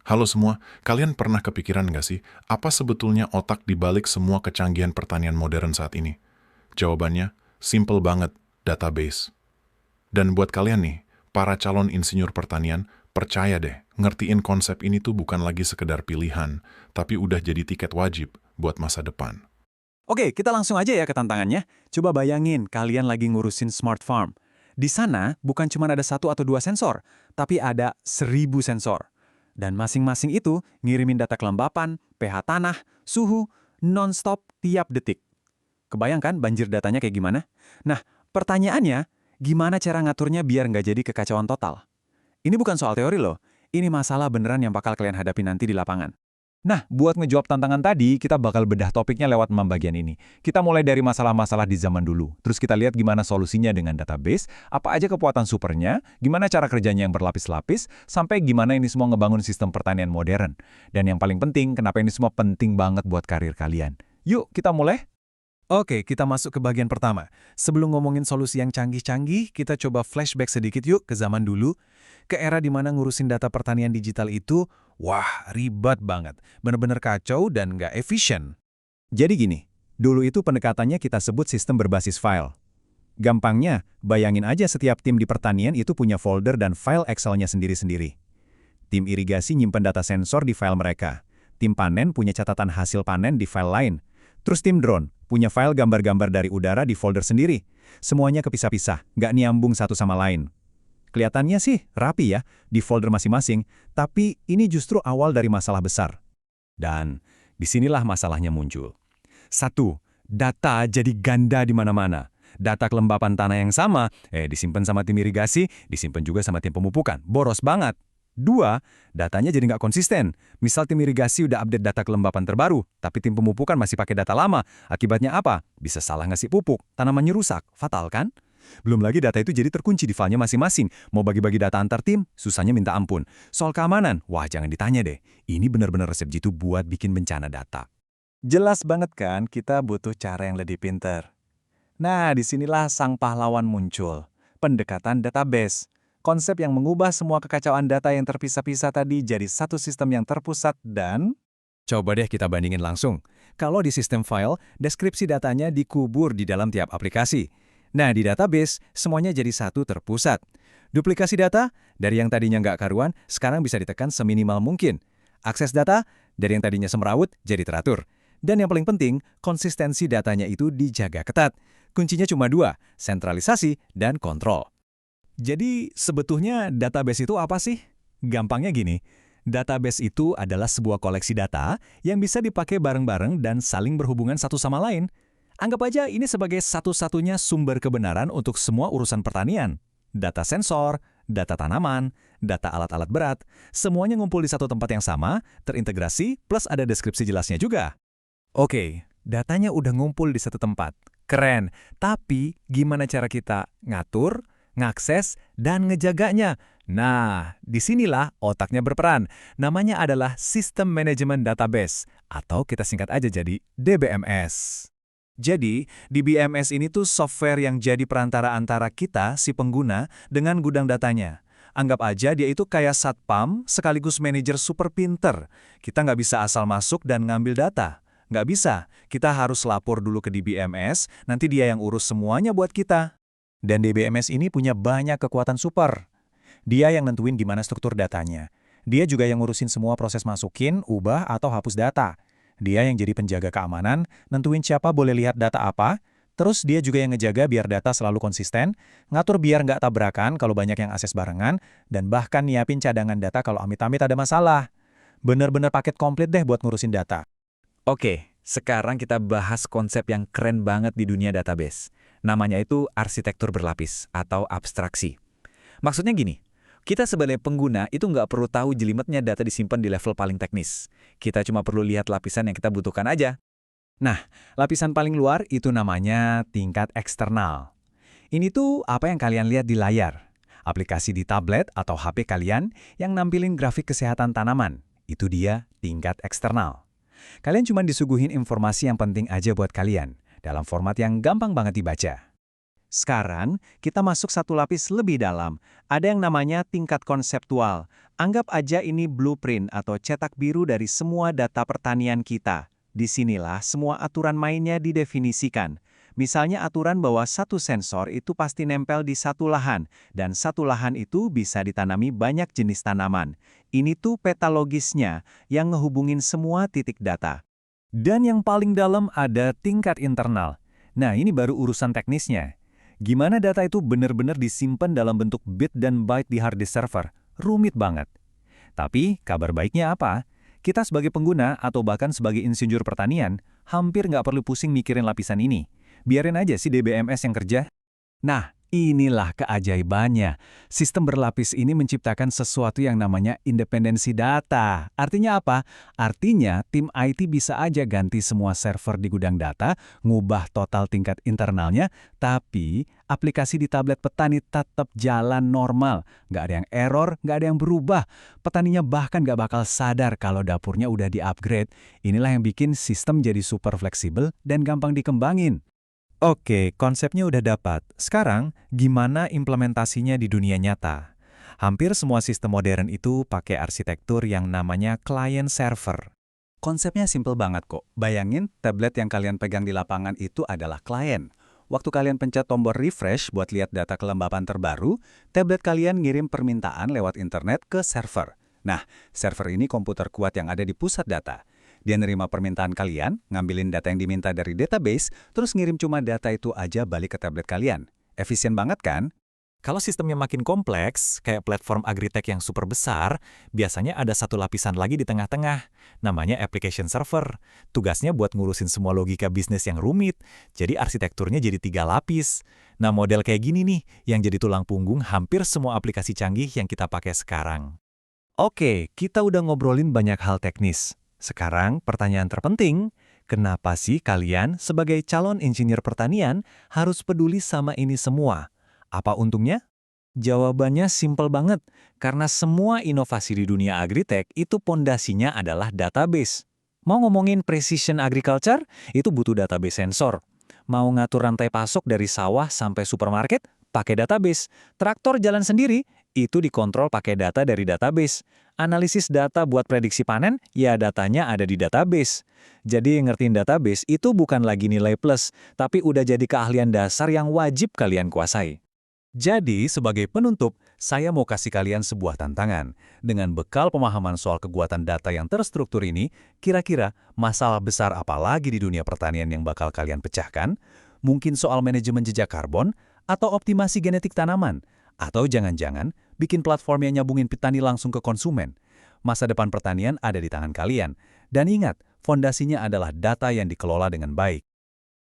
Halo semua, kalian pernah kepikiran nggak sih, apa sebetulnya otak di balik semua kecanggihan pertanian modern saat ini? Jawabannya, simple banget, database. Dan buat kalian nih, para calon insinyur pertanian, percaya deh, ngertiin konsep ini tuh bukan lagi sekedar pilihan, tapi udah jadi tiket wajib buat masa depan. Oke, kita langsung aja ya ke tantangannya. Coba bayangin kalian lagi ngurusin smart farm. Di sana bukan cuma ada satu atau dua sensor, tapi ada 1.000 sensor. Dan masing-masing itu ngirimin data kelembapan, pH tanah, suhu, non-stop tiap detik. Kebayangkan banjir datanya kayak gimana? Nah, pertanyaannya, gimana cara ngaturnya biar nggak jadi kekacauan total? Ini bukan soal teori loh, ini masalah beneran yang bakal kalian hadapi nanti di lapangan. Nah, buat ngejawab tantangan tadi, kita bakal bedah topiknya lewat 6 bagian ini. Kita mulai dari masalah-masalah di zaman dulu, terus kita lihat gimana solusinya dengan database, apa aja kekuatan supernya, gimana cara kerjanya yang berlapis-lapis, sampai gimana ini semua ngebangun sistem pertanian modern. Dan yang paling penting, kenapa ini semua penting banget buat karir kalian. Yuk, kita mulai. Oke, kita masuk ke bagian pertama. Sebelum ngomongin solusi yang canggih-canggih, kita coba flashback sedikit yuk ke zaman dulu. Ke era di mana ngurusin data pertanian digital itu, wah, ribet banget. Bener-bener kacau dan nggak efisien. Jadi gini, dulu itu pendekatannya kita sebut sistem berbasis file. Gampangnya, bayangin aja setiap tim di pertanian itu punya folder dan file Excel-nya sendiri-sendiri. Tim irigasi nyimpen data sensor di file mereka. Tim panen punya catatan hasil panen di file lain. Terus tim drone punya file gambar-gambar dari udara di folder sendiri. Semuanya kepisah-pisah, nggak nyambung satu sama lain. Kelihatannya sih rapi ya, di folder masing-masing, tapi ini justru awal dari masalah besar. Dan disinilah masalahnya muncul. Satu, data jadi ganda di mana-mana. Data kelembapan tanah yang sama, disimpan sama tim irigasi, disimpan juga sama tim pemupukan. Boros banget. Dua, datanya jadi nggak konsisten. Misal tim irigasi udah update data kelembapan terbaru, tapi tim pemupukan masih pakai data lama. Akibatnya apa? Bisa salah ngasih pupuk, tanamannya rusak. Fatal kan? Belum lagi data itu jadi terkunci di filenya masing-masing. Mau bagi-bagi data antar tim, susahnya minta ampun. Soal keamanan, wah jangan ditanya deh. Ini benar-benar resep jitu buat bikin bencana data. Jelas banget kan kita butuh cara yang lebih pinter. Nah, disinilah sang pahlawan muncul. Pendekatan database. Konsep yang mengubah semua kekacauan data yang terpisah-pisah tadi jadi satu sistem yang terpusat dan... Coba deh kita bandingin langsung. Kalau di sistem file, deskripsi datanya dikubur di dalam tiap aplikasi. Nah, di database, semuanya jadi satu terpusat. Duplikasi data, dari yang tadinya nggak karuan, sekarang bisa ditekan seminimal mungkin. Akses data, dari yang tadinya semrawut, jadi teratur. Dan yang paling penting, konsistensi datanya itu dijaga ketat. Kuncinya cuma dua, sentralisasi dan kontrol. Jadi, sebetulnya database itu apa sih? Gampangnya gini, database itu adalah sebuah koleksi data yang bisa dipakai bareng-bareng dan saling berhubungan satu sama lain. Anggap aja ini sebagai satu-satunya sumber kebenaran untuk semua urusan pertanian. Data sensor, data tanaman, data alat-alat berat, semuanya ngumpul di satu tempat yang sama, terintegrasi, plus ada deskripsi jelasnya juga. Oke, datanya udah ngumpul di satu tempat. Keren, tapi gimana cara kita ngatur, ngakses, dan ngejaganya? Nah, disinilah otaknya berperan. Namanya adalah System Management Database, atau kita singkat aja jadi DBMS. Jadi, di BMS ini tuh software yang jadi perantara antara kita, si pengguna, dengan gudang datanya. Anggap aja dia itu kayak satpam sekaligus manajer super pinter. Kita nggak bisa asal masuk dan ngambil data. Nggak bisa, kita harus lapor dulu ke DBMS, nanti dia yang urus semuanya buat kita. Dan DBMS ini punya banyak kekuatan super. Dia yang nentuin gimana struktur datanya. Dia juga yang ngurusin semua proses masukin, ubah, atau hapus data. Dia yang jadi penjaga keamanan, nentuin siapa boleh lihat data apa, terus dia juga yang ngejaga biar data selalu konsisten, ngatur biar nggak tabrakan kalau banyak yang akses barengan, dan bahkan nyiapin cadangan data kalau amit-amit ada masalah. Bener-bener paket komplit deh buat ngurusin data. Oke, sekarang kita bahas konsep yang keren banget di dunia database. Namanya itu arsitektur berlapis atau abstraksi. Maksudnya gini, kita sebagai pengguna itu nggak perlu tahu jelimetnya data disimpan di level paling teknis. Kita cuma perlu lihat lapisan yang kita butuhkan aja. Nah, lapisan paling luar itu namanya tingkat eksternal. Ini tuh apa yang kalian lihat di layar. Aplikasi di tablet atau HP kalian yang nampilin grafik kesehatan tanaman. Itu dia tingkat eksternal. Kalian cuma disuguhin informasi yang penting aja buat kalian, dalam format yang gampang banget dibaca. Sekarang, kita masuk satu lapis lebih dalam. Ada yang namanya tingkat konseptual. Anggap aja ini blueprint atau cetak biru dari semua data pertanian kita. Disinilah semua aturan mainnya didefinisikan. Misalnya aturan bahwa satu sensor itu pasti nempel di satu lahan, dan satu lahan itu bisa ditanami banyak jenis tanaman. Ini tuh peta logisnya yang ngehubungin semua titik data. Dan yang paling dalam ada tingkat internal. Nah, ini baru urusan teknisnya. Gimana data itu benar-benar disimpan dalam bentuk bit dan byte di hard disk server? Rumit banget. Tapi, kabar baiknya apa? Kita sebagai pengguna atau bahkan sebagai insinyur pertanian, hampir nggak perlu pusing mikirin lapisan ini. Biarin aja si DBMS yang kerja. Nah, inilah keajaibannya. Sistem berlapis ini menciptakan sesuatu yang namanya independensi data. Artinya apa? Artinya tim IT bisa aja ganti semua server di gudang data, ngubah total tingkat internalnya, tapi aplikasi di tablet petani tetap jalan normal. Nggak ada yang error, nggak ada yang berubah. Petaninya bahkan nggak bakal sadar kalau dapurnya udah di-upgrade. Inilah yang bikin sistem jadi super fleksibel dan gampang dikembangin. Oke, konsepnya udah dapat. Sekarang, gimana implementasinya di dunia nyata? Hampir semua sistem modern itu pakai arsitektur yang namanya client-server. Konsepnya simple banget kok. Bayangin, tablet yang kalian pegang di lapangan itu adalah klien. Waktu kalian pencet tombol refresh buat lihat data kelembapan terbaru, tablet kalian ngirim permintaan lewat internet ke server. Nah, server ini komputer kuat yang ada di pusat data. Dia nerima permintaan kalian, ngambilin data yang diminta dari database, terus ngirim cuma data itu aja balik ke tablet kalian. Efisien banget kan? Kalau sistemnya makin kompleks, kayak platform agritech yang super besar, biasanya ada satu lapisan lagi di tengah-tengah, namanya application server. Tugasnya buat ngurusin semua logika bisnis yang rumit, jadi arsitekturnya jadi 3 lapis. Nah, model kayak gini nih, yang jadi tulang punggung hampir semua aplikasi canggih yang kita pakai sekarang. Oke, kita udah ngobrolin banyak hal teknis. Sekarang, pertanyaan terpenting, kenapa sih kalian sebagai calon insinyur pertanian harus peduli sama ini semua? Apa untungnya? Jawabannya simpel banget, karena semua inovasi di dunia agritech itu pondasinya adalah database. Mau ngomongin precision agriculture, itu butuh database sensor. Mau ngatur rantai pasok dari sawah sampai supermarket, pakai database. Traktor jalan sendiri, itu dikontrol pakai data dari database. Analisis data buat prediksi panen, ya datanya ada di database. Jadi ngertiin database itu bukan lagi nilai plus, tapi udah jadi keahlian dasar yang wajib kalian kuasai. Jadi, sebagai penutup, saya mau kasih kalian sebuah tantangan. Dengan bekal pemahaman soal kekuatan data yang terstruktur ini, kira-kira masalah besar apa lagi di dunia pertanian yang bakal kalian pecahkan? Mungkin soal manajemen jejak karbon, atau optimasi genetik tanaman, atau jangan-jangan bikin platform yang nyambungin petani langsung ke konsumen. Masa depan pertanian ada di tangan kalian. Dan ingat, fondasinya adalah data yang dikelola dengan baik.